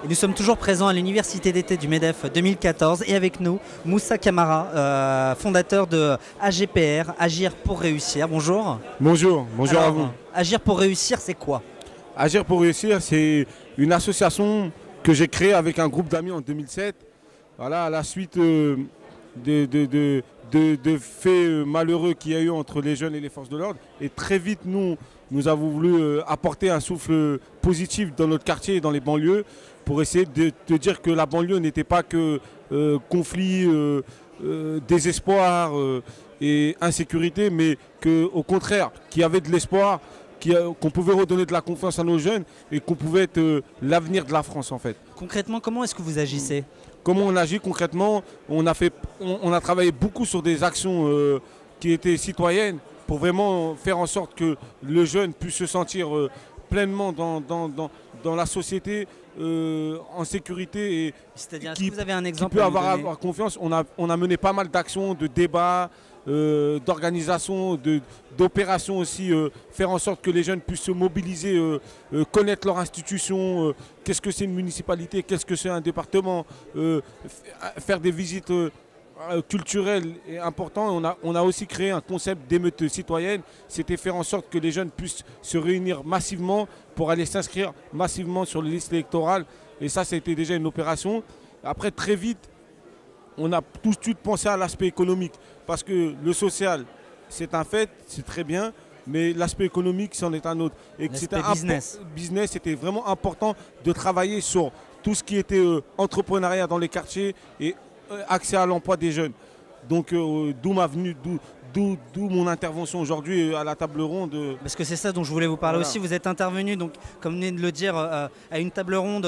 Et nous sommes toujours présents à l'université d'été du MEDEF 2014 et avec nous Moussa Camara, fondateur de AGPR, Agir pour réussir. Bonjour. Bonjour, bonjour. Alors, à vous. Agir pour réussir, c'est quoi? Agir pour réussir, c'est une association que j'ai créée avec un groupe d'amis en 2007. Voilà, à la suite de faits malheureux qu'il y a eu entre les jeunes et les forces de l'ordre. Et très vite, nous avons voulu apporter un souffle positif dans notre quartier et dans les banlieues pour essayer de dire que la banlieue n'était pas que conflit, désespoir et insécurité, mais qu'au contraire, qu'il y avait de l'espoir, qu'on pouvait redonner de la confiance à nos jeunes et qu'on pouvait être l'avenir de la France en fait. Concrètement, comment est-ce que vous agissez? Comment on agit concrètement? On a travaillé beaucoup sur des actions qui étaient citoyennes pour vraiment faire en sorte que le jeune puisse se sentir pleinement dans la société, en sécurité. C'est-à-dire, est-ce que vous avez un exemple qui peut avoir confiance. On a mené pas mal d'actions, de débats, d'organisations, d'opérations aussi, faire en sorte que les jeunes puissent se mobiliser, connaître leur institution, qu'est-ce que c'est une municipalité, qu'est-ce que c'est un département, faire des visites culturelles et importantes. On a aussi créé un concept d'émeute citoyenne, c'était faire en sorte que les jeunes puissent se réunir massivement pour aller s'inscrire massivement sur les listes électorales. Et ça a été déjà une opération. Après, très vite, on a tout de suite pensé à l'aspect économique. Parce que le social, c'est un fait, c'est très bien, mais l'aspect économique, c'en est un autre. Et que c'était business, c'était vraiment important de travailler sur tout ce qui était entrepreneuriat dans les quartiers et accès à l'emploi des jeunes. Donc d'où mon intervention aujourd'hui à la table ronde. Parce que c'est ça dont je voulais vous parler aussi. Vous êtes intervenu, donc, comme vous venez de le dire, à une table ronde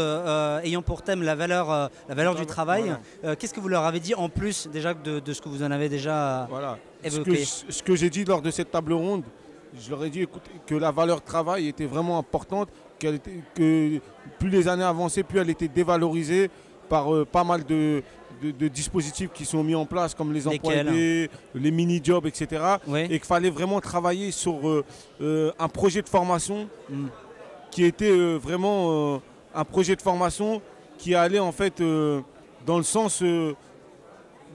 ayant pour thème la valeur du travail. Voilà. Qu'est-ce que vous leur avez dit en plus déjà de ce que vous en avez déjà évoqué? Ce que j'ai dit lors de cette table ronde, je leur ai dit que la valeur travail était vraiment importante, que plus les années avançaient, plus elle était dévalorisée par pas mal de dispositifs qui sont mis en place comme les emplois aidés, les mini-jobs, etc. Oui. Et qu'il fallait vraiment travailler sur un projet de formation qui était vraiment un projet de formation qui allait en fait dans le sens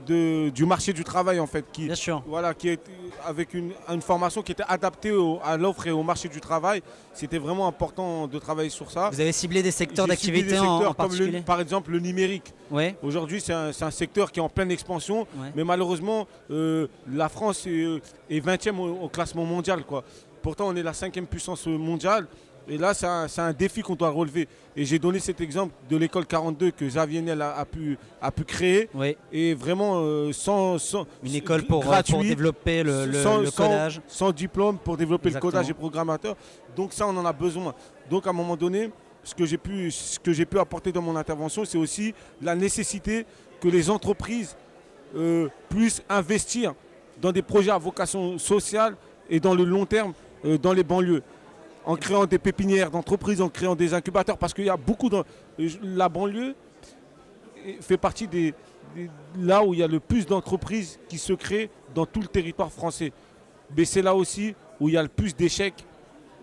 du marché du travail en fait. Bien sûr. Voilà, qui est avec une formation qui était adaptée à l'offre et au marché du travail. C'était vraiment important de travailler sur ça. Vous avez ciblé des secteurs d'activité en particulier, par exemple le numérique. Ouais. Aujourd'hui c'est un secteur qui est en pleine expansion, mais malheureusement la France est 20e au classement mondial, quoi. Pourtant on est la 5e puissance mondiale. Et là, c'est un défi qu'on doit relever. Et j'ai donné cet exemple de l'école 42 que Xavier Niel a pu créer. Oui. Et vraiment, sans une école pour développer le codage. Sans diplôme pour développer le codage et programmateur. Donc ça, on en a besoin. Donc à un moment donné, ce que j'ai pu apporter dans mon intervention, c'est aussi la nécessité que les entreprises puissent investir dans des projets à vocation sociale et dans le long terme dans les banlieues. En créant des pépinières d'entreprises, en créant des incubateurs, parce qu'il y a beaucoup de... La banlieue fait partie là où il y a le plus d'entreprises qui se créent dans tout le territoire français. Mais c'est là aussi où il y a le plus d'échecs,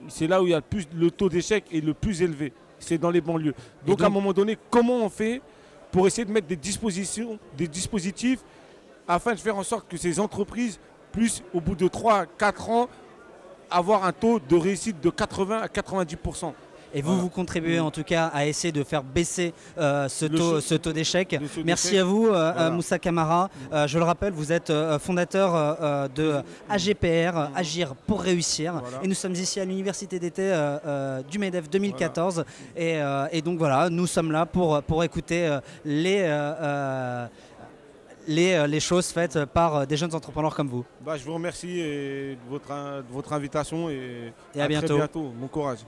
c'est là où il y a le taux d'échec est le plus élevé, c'est dans les banlieues. Donc à un moment donné, comment on fait pour essayer de mettre des dispositifs afin de faire en sorte que ces entreprises puissent, au bout de 3-4 ans, avoir un taux de réussite de 80 à 90%. Et vous, vous contribuez en tout cas à essayer de faire baisser ce taux d'échec. Merci à vous, Moussa Camara. Je le rappelle, vous êtes fondateur de AGPR, Agir pour réussir. Voilà. Et nous sommes ici à l'université d'été du MEDEF 2014. Voilà. Et donc voilà, nous sommes là pour écouter les choses faites par des jeunes entrepreneurs comme vous. Je vous remercie de votre invitation et à bientôt. Très bientôt. Bon courage.